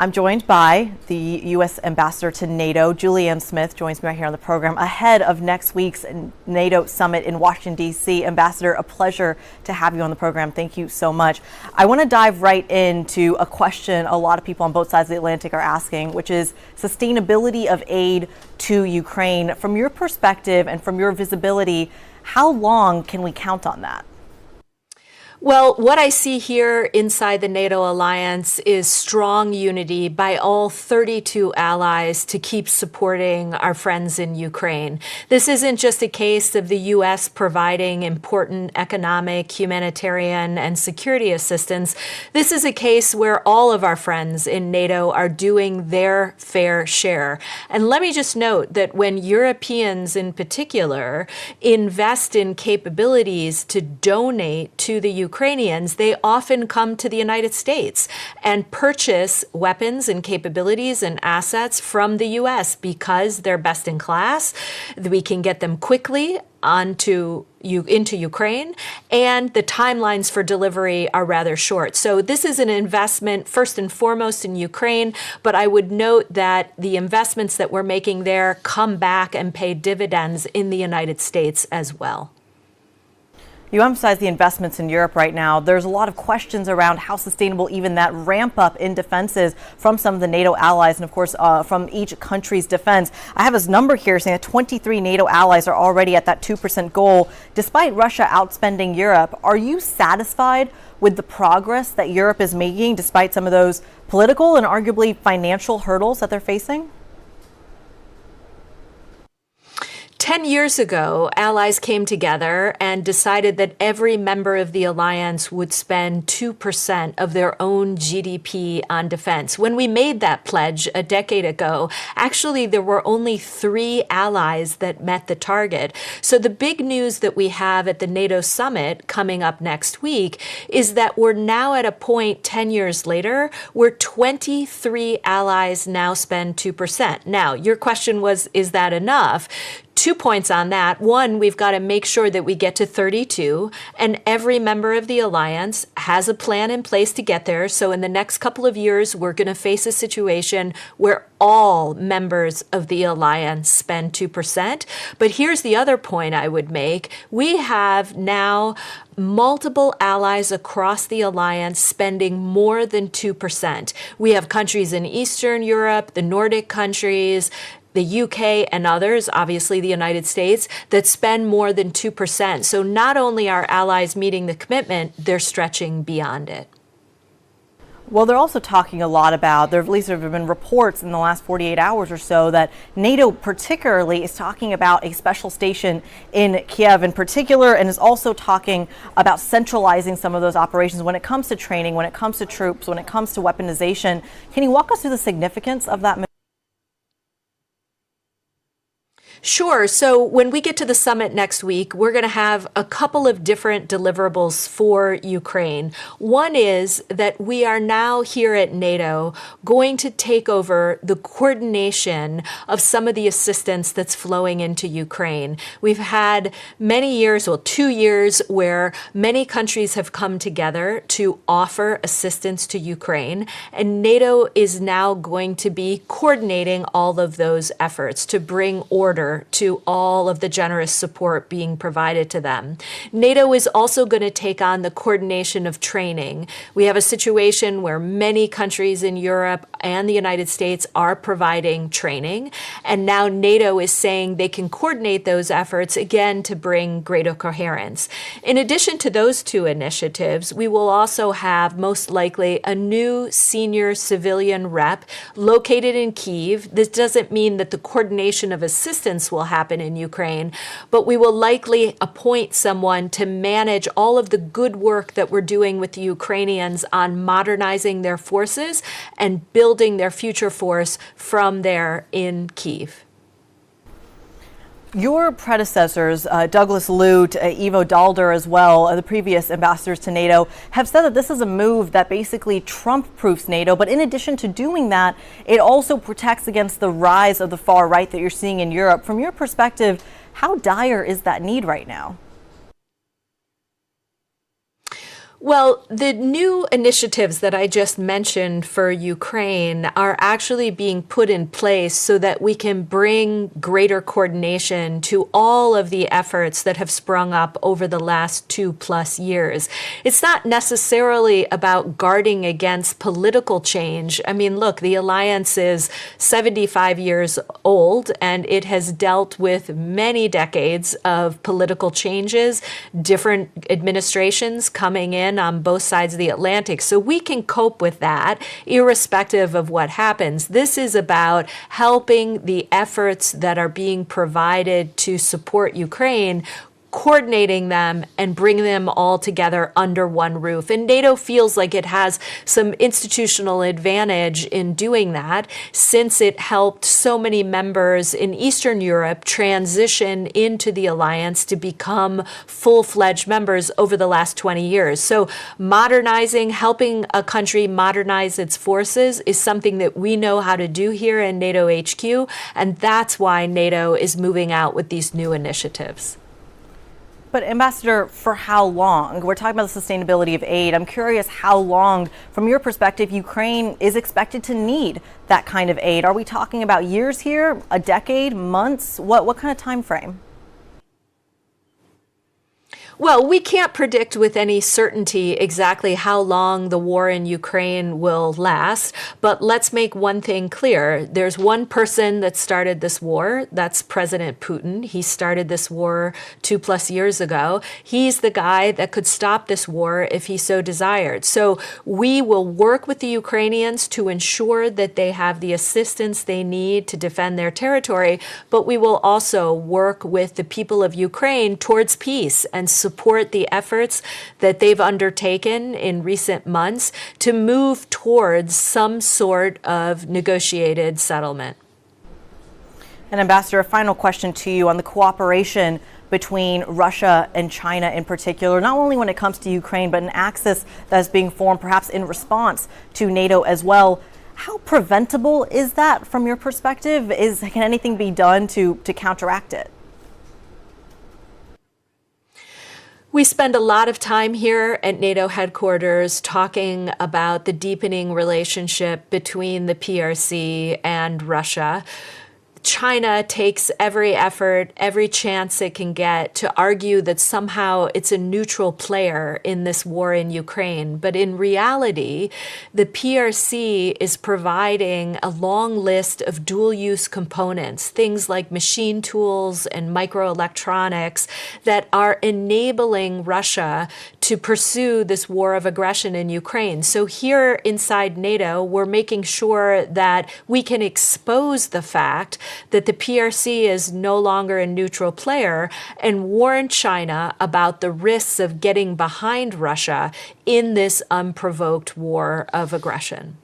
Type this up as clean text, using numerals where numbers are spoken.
I'm joined by the U.S. Ambassador to NATO, Julianne Smith, joins me right here on the program ahead of next week's NATO summit in Washington, D.C. Ambassador, a pleasure to have you on the program. Thank you so much. I want to dive right into a question a lot of people on both sides of the Atlantic are asking, which is sustainability of aid to Ukraine. From your perspective and from your visibility, how long can we count on that? Well, what I see here inside the NATO alliance is strong unity by all 32 allies to keep supporting our friends in Ukraine. This isn't just a case of the U.S. providing important economic, humanitarian, and security assistance. This is a case where all of our friends in NATO are doing their fair share. And let me just note that when Europeans in particular invest in capabilities to donate to the Ukrainians, they often come to the United States and purchase weapons and capabilities and assets from the U.S. because they're best in class. We can get them quickly into Ukraine, and the timelines for delivery are rather short. So this is an investment first and foremost in Ukraine, but I would note that the investments that we're making there come back and pay dividends in the United States as well. You emphasize the investments in Europe right now. There's a lot of questions around how sustainable even that ramp up in defense is from some of the NATO allies and, of course, from each country's defense. I have this number here saying that 23 NATO allies are already at that 2% goal, despite Russia outspending Europe. Are you satisfied with the progress that Europe is making, despite some of those political and arguably financial hurdles that they're facing? 10 years ago, allies came together and decided that every member of the alliance would spend 2% of their own GDP on defense. When we made that pledge a decade ago, actually there were only 3 allies that met the target. So the big news that we have at the NATO summit coming up next week is that we're now at a point 10 years later where 23 allies now spend 2%. Now, your question was, is that enough? 2 points on that. One, we've got to make sure that we get to 32, and every member of the alliance has a plan in place to get there. So in the next couple of years, we're going to face a situation where all members of the alliance spend 2%. But here's the other point I would make. We have now multiple allies across the alliance spending more than 2%. We have countries in Eastern Europe, the Nordic countries, the UK and others, obviously the United States, that spend more than 2%. So not only are allies meeting the commitment, they're stretching beyond it. Well, they're also talking a lot about, at least there have been reports in the last 48 hours or so that NATO particularly is talking about a special station in Kiev in particular, and is also talking about centralizing some of those operations when it comes to training, when it comes to troops, when it comes to weaponization. Can you walk us through the significance of that? Sure. So when we get to the summit next week, we're going to have a couple of different deliverables for Ukraine. One is that we are now here at NATO going to take over the coordination of some of the assistance that's flowing into Ukraine. We've had many years, 2 years, where many countries have come together to offer assistance to Ukraine, and NATO is now going to be coordinating all of those efforts to bring order to all of the generous support being provided to them. NATO is also going to take on the coordination of training. We have a situation where many countries in Europe and the United States are providing training, and now NATO is saying they can coordinate those efforts again to bring greater coherence. In addition to those 2 initiatives, we will also have most likely a new senior civilian rep located in Kyiv. This doesn't mean that the coordination of assistance will happen in Ukraine, but we will likely appoint someone to manage all of the good work that we're doing with the Ukrainians on modernizing their forces and building their future force from there in Kyiv. Your predecessors, Douglas Lute, Ivo Dalder as well, the previous ambassadors to NATO, have said that this is a move that basically Trump-proofs NATO. But in addition to doing that, it also protects against the rise of the far right that you're seeing in Europe. From your perspective, how dire is that need right now? Well, the new initiatives that I just mentioned for Ukraine are actually being put in place so that we can bring greater coordination to all of the efforts that have sprung up over the last 2+ years. It's not necessarily about guarding against political change. I mean, look, the alliance is 75 years old, and it has dealt with many decades of political changes, different administrations coming in on both sides of the Atlantic. So we can cope with that irrespective of what happens. This is about helping the efforts that are being provided to support Ukraine, coordinating them and bringing them all together under one roof. And NATO feels like it has some institutional advantage in doing that, since it helped so many members in Eastern Europe transition into the alliance to become full-fledged members over the last 20 years. So modernizing, helping a country modernize its forces is something that we know how to do here in NATO HQ, and that's why NATO is moving out with these new initiatives. But Ambassador, for how long? We're talking about the sustainability of aid. I'm curious how long, from your perspective, Ukraine is expected to need that kind of aid. Are we talking about years here, a decade, months? What kind of time frame? Well, we can't predict with any certainty exactly how long the war in Ukraine will last, but let's make one thing clear. There's one person that started this war. That's President Putin. He started this war 2+ years ago. He's the guy that could stop this war if he so desired. So we will work with the Ukrainians to ensure that they have the assistance they need to defend their territory, but we will also work with the people of Ukraine towards peace and support the efforts that they've undertaken in recent months to move towards some sort of negotiated settlement. And Ambassador, a final question to you on the cooperation between Russia and China in particular, not only when it comes to Ukraine, but an axis that's being formed perhaps in response to NATO as well. How preventable is that from your perspective? Can anything be done to counteract it? We spend a lot of time here at NATO headquarters talking about the deepening relationship between the PRC and Russia. China takes every effort, every chance it can get to argue that somehow it's a neutral player in this war in Ukraine. But in reality, the PRC is providing a long list of dual-use components, things like machine tools and microelectronics that are enabling Russia to pursue this war of aggression in Ukraine. So here inside NATO, we're making sure that we can expose the fact that the PRC is no longer a neutral player and warn China about the risks of getting behind Russia in this unprovoked war of aggression.